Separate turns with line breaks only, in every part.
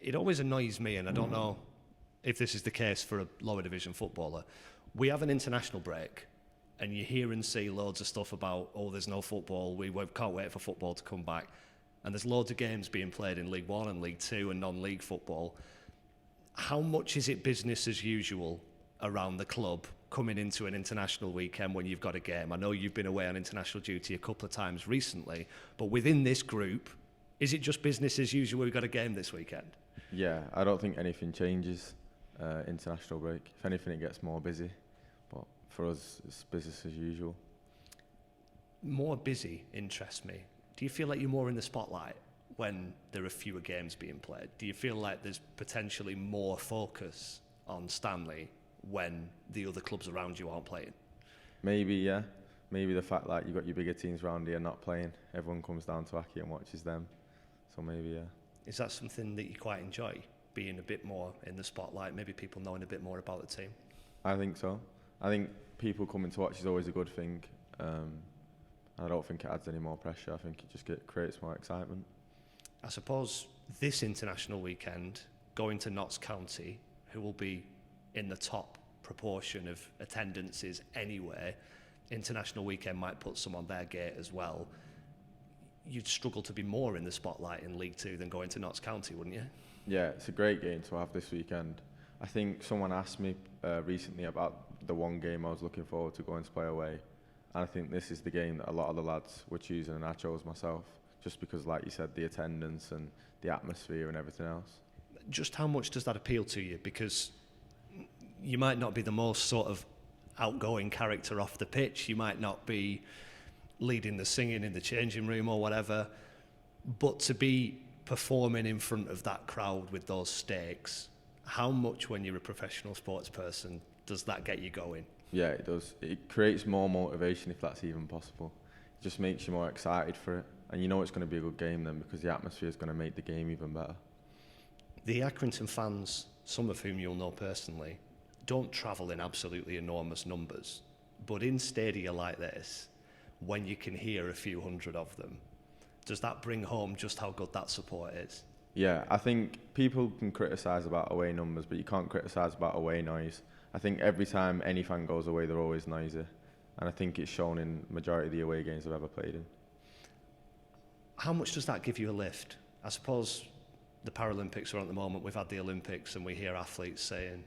it always annoys me, and I don't know if this is the case for a lower division footballer. We have an international break, and you hear and see loads of stuff about, oh, there's no football, we can't wait for football to come back. And there's loads of games being played in League One and League Two and non-league football. How much is it business as usual around the club coming into an international weekend when you've got a game? I know you've been away on international duty a couple of times recently, but within this group, is it just business as usual? We've got a game this weekend.
Yeah, I don't think anything changes international break. If anything, it gets more busy. But for us, it's business as usual.
More busy interests me. Do you feel like you're more in the spotlight when there are fewer games being played? Do you feel like there's potentially more focus on Stanley when the other clubs around you aren't playing?
Maybe, yeah. Maybe the fact that you've got your bigger teams around here not playing, everyone comes down to Aki and watches them. So maybe, yeah.
Is that something that you quite enjoy, being a bit more in the spotlight, maybe people knowing a bit more about the team?
I think so. I think people coming to watch is always a good thing. I don't think it adds any more pressure. I think it just creates more excitement.
I suppose this international weekend, going to Notts County, who will be in the top proportion of attendances anyway, international weekend might put some on their gate as well. You'd struggle to be more in the spotlight in League Two than going to Notts County, wouldn't you?
Yeah, it's a great game to have this weekend. I think someone asked me recently about the one game I was looking forward to going to play away. And I think this is the game that a lot of the lads were choosing, and I chose myself, just because, like you said, the attendance and the atmosphere and everything else.
Just how much does that appeal to you? Because you might not be the most sort of outgoing character off the pitch, you might not be leading the singing in the changing room or whatever, but to be performing in front of that crowd with those stakes, how much, when you're a professional sports person, does that get you going?
Yeah, it does. It creates more motivation, if that's even possible. It just makes you more excited for it. And you know it's going to be a good game then, because the atmosphere is going to make the game even better.
The Accrington fans, some of whom you'll know personally, don't travel in absolutely enormous numbers. But in stadia like this, when you can hear a few hundred of them, does that bring home just how good that support is?
Yeah, I think people can criticise about away numbers, but you can't criticise about away noise. I think every time any fan goes away, they're always noisy. And I think it's shown in the majority of the away games I've ever played in.
How much does that give you a lift? I suppose the Paralympics are on at the moment. We've had the Olympics and we hear athletes saying,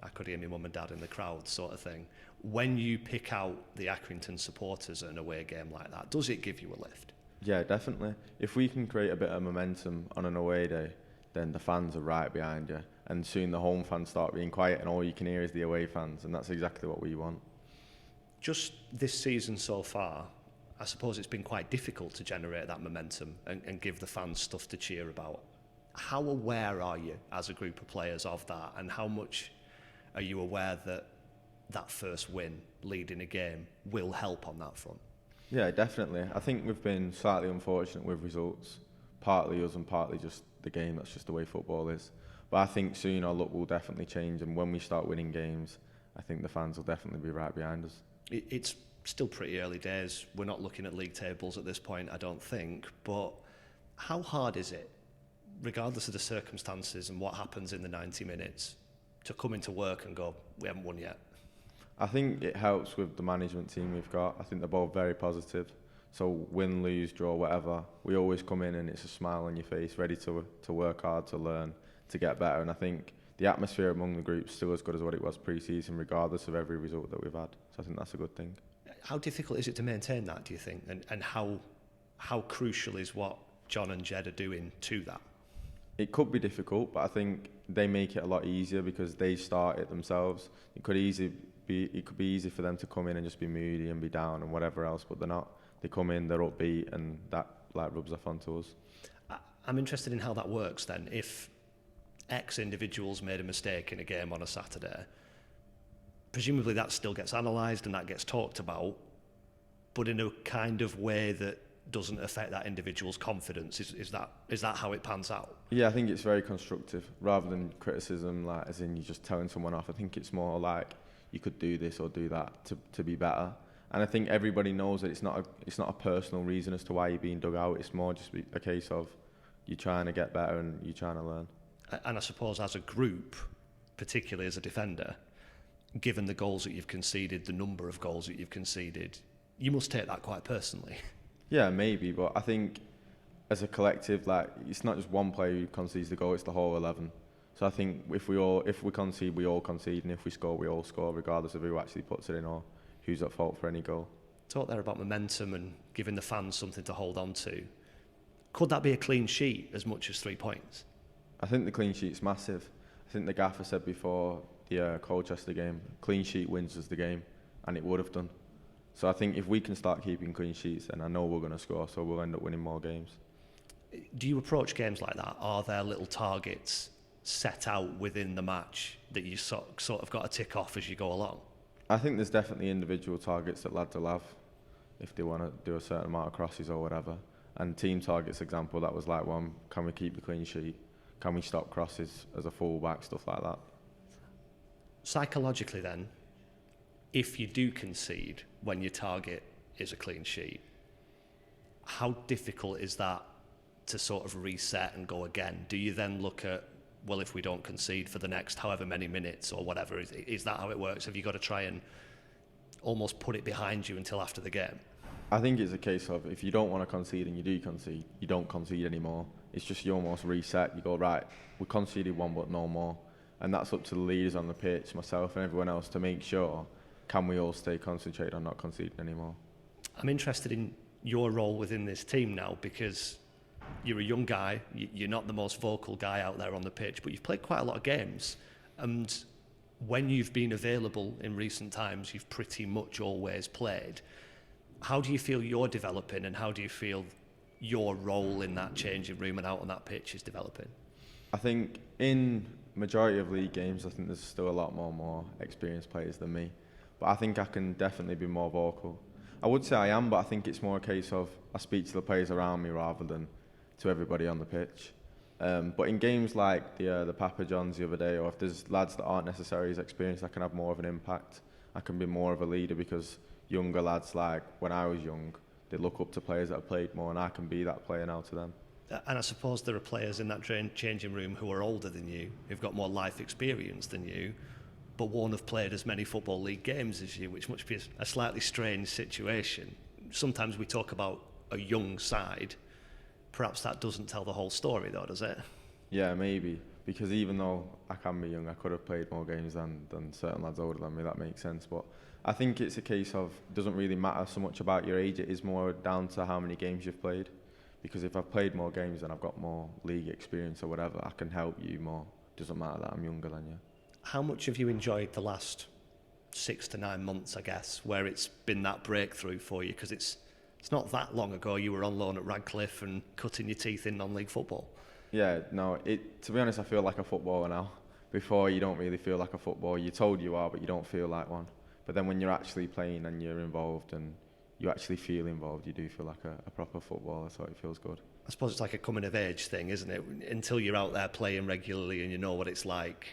I could hear my mum and dad in the crowd, sort of thing. When you pick out the Accrington supporters at an away game like that, does it give you a lift?
Yeah, definitely. If we can create a bit of momentum on an away day, then the fans are right behind you. And soon the home fans start being quiet and all you can hear is the away fans, and that's exactly what we want.
Just this season so far, I suppose it's been quite difficult to generate that momentum and give the fans stuff to cheer about. How aware are you as a group of players of that, and how much are you aware that that first win leading a game will help on that front?
Yeah, definitely. I think we've been slightly unfortunate with results, partly us and partly just the game. That's just the way football is. But I think soon our luck will definitely change, and when we start winning games, I think the fans will definitely be right behind us.
It's still pretty early days. We're not looking at league tables at this point, I don't think. But how hard is it, regardless of the circumstances and what happens in the 90 minutes, to come into work and go, we haven't won yet?
I think it helps with the management team we've got. I think they're both very positive. So win, lose, draw, whatever, we always come in and it's a smile on your face, ready to work hard, to learn, to get better. And I think the atmosphere among the group's still as good as what it was pre-season, regardless of every result that we've had. So I think that's a good thing.
How difficult is it to maintain that, do you think? And how crucial is what John and Jed are doing to that?
It could be difficult, but I think they make it a lot easier because they start it themselves. It could be easy for them to come in and just be moody and be down and whatever else, but they're not. They come in, they're upbeat, and that rubs off onto us.
I'm interested in how that works then. If X individuals made a mistake in a game on a Saturday, presumably that still gets analysed and that gets talked about, but in a kind of way that doesn't affect that individual's confidence. Is that how it pans out?
Yeah, I think it's very constructive rather than criticism, like as in you're just telling someone off. I think it's more like you could do this or do that to be better. And I think everybody knows that it's not a personal reason as to why you're being dug out. It's more just a case of you're trying to get better and you're trying to learn.
And I suppose as a group, particularly as a defender, given the goals that you've conceded, the number of goals that you've conceded, you must take that quite personally.
Yeah, maybe, but I think as a collective, like, it's not just one player who concedes the goal, it's the whole 11. So I think if we concede, we all concede, and if we score, we all score, regardless of who actually puts it in or who's at fault for any goal.
Talk there about momentum and giving the fans something to hold on to. Could that be a clean sheet as much as 3 points?
I think the clean sheet's massive. I think the gaffer said before the Colchester game, clean sheet wins us the game, and it would have done. So I think if we can start keeping clean sheets, then I know we're going to score, so we'll end up winning more games.
Do you approach games like that? Are there little targets set out within the match that you sort of got to tick off as you go along?
I think there's definitely individual targets that lads will have if they want to do a certain amount of crosses or whatever. And team targets, example, that was like one, can we keep the clean sheet? Can we stop crosses as a full-back, stuff like that.
Psychologically then, if you do concede when your target is a clean sheet, how difficult is that to sort of reset and go again? Do you then look at, well, if we don't concede for the next however many minutes or whatever, is that how it works? Have you got to try and almost put it behind you until after the game?
I think it's a case of if you don't want to concede and you do concede, you don't concede anymore. It's just you almost reset. You go, right, we conceded one but no more. And that's up to the leaders on the pitch, myself and everyone else, to make sure, can we all stay concentrated on not conceding anymore?
I'm interested in your role within this team now, because you're a young guy, you're not the most vocal guy out there on the pitch, but you've played quite a lot of games. And when you've been available in recent times, you've pretty much always played. How do you feel you're developing, and how do you feel your role in that changing room and out on that pitch is developing?
I think in majority of league games, I think there's still a lot more experienced players than me. But I think I can definitely be more vocal. I would say I am, but I think it's more a case of I speak to the players around me rather than to everybody on the pitch. But in games like the Papa Johns the other day, or if there's lads that aren't necessarily as experienced, I can have more of an impact. I can be more of a leader, because younger lads, like when I was young, they look up to players that have played more, and I can be that player now to them.
And I suppose there are players in that changing room who are older than you, who've got more life experience than you, but won't have played as many Football League games as you, which must be a slightly strange situation. Sometimes we talk about a young side. Perhaps that doesn't tell the whole story, though, does it?
Yeah, maybe. Because even though I can be young, I could have played more games than certain lads older than me. That makes sense. But I think it's a case of, it doesn't really matter so much about your age. It is more down to how many games you've played. Because if I've played more games and I've got more league experience or whatever, I can help you more. It doesn't matter that I'm younger than you.
How much have you enjoyed the last 6 to 9 months, I guess, where it's been that breakthrough for you? Because it's not that long ago you were on loan at Radcliffe and cutting your teeth in non-league football.
Yeah, no, to be honest, I feel like a footballer now. Before, you don't really feel like a footballer. You're told you are, but you don't feel like one. But then when you're actually playing and you're involved and you actually feel involved, you do feel like a proper footballer, so it feels good.
I suppose it's like a coming of age thing, isn't it? Until you're out there playing regularly and you know what it's like,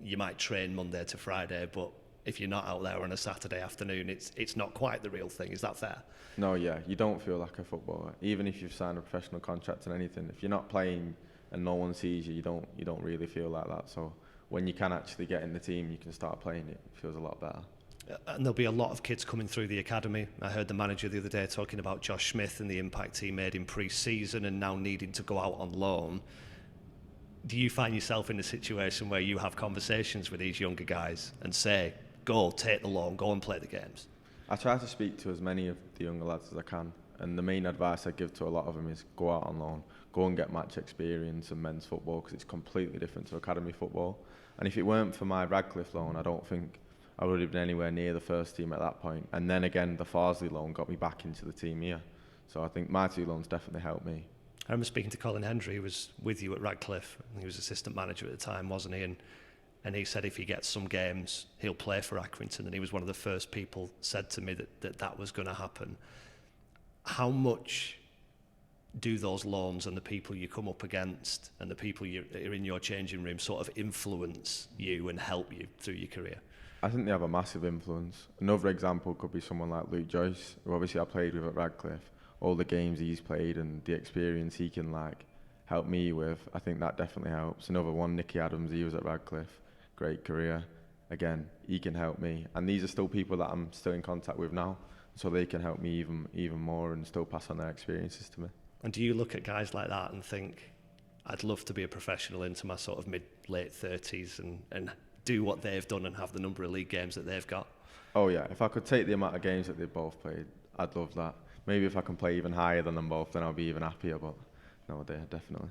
you might train Monday to Friday, but if you're not out there on a Saturday afternoon, it's not quite the real thing. Is that fair?
No, yeah, you don't feel like a footballer. Even if you've signed a professional contract and anything, if you're not playing and no one sees you, you don't really feel like that. So when you can actually get in the team, you can start playing, it feels a lot better.
And there'll be a lot of kids coming through the academy. I heard the manager the other day talking about Josh Smith and the impact he made in pre-season and now needing to go out on loan. Do you find yourself in a situation where you have conversations with these younger guys and say, go, take the loan, go and play the games?
I try to speak to as many of the younger lads as I can, and the main advice I give to a lot of them is go out on loan, go and get match experience in men's football, because it's completely different to academy football. And if it weren't for my Radcliffe loan, I don't think I would have been anywhere near the first team at that point. And then again, the Farsley loan got me back into the team here. So I think my 2 loans definitely helped me.
I remember speaking to Colin Hendry, who was with you at Radcliffe. He was assistant manager at the time, wasn't he? And he said if he gets some games, he'll play for Accrington. And he was one of the first people said to me that was going to happen. How much do those loans and the people you come up against and the people you're in your changing room sort of influence you and help you through your career?
I think they have a massive influence. Another example could be someone like Luke Joyce, who obviously I played with at Radcliffe. All the games he's played and the experience he can helped me with, I think that definitely helps. Another one, Nicky Adams, he was at Radcliffe, great career. Again, he can help me. And these are still people that I'm still in contact with now, so they can help me even more and still pass on their experiences to me.
And do you look at guys like that and think, I'd love to be a professional into my sort of late 30s and do what they've done and have the number of league games that they've got?
Oh yeah, if I could take the amount of games that they've both played, I'd love that. Maybe if I can play even higher than them both, then I'll be even happier, but no, definitely.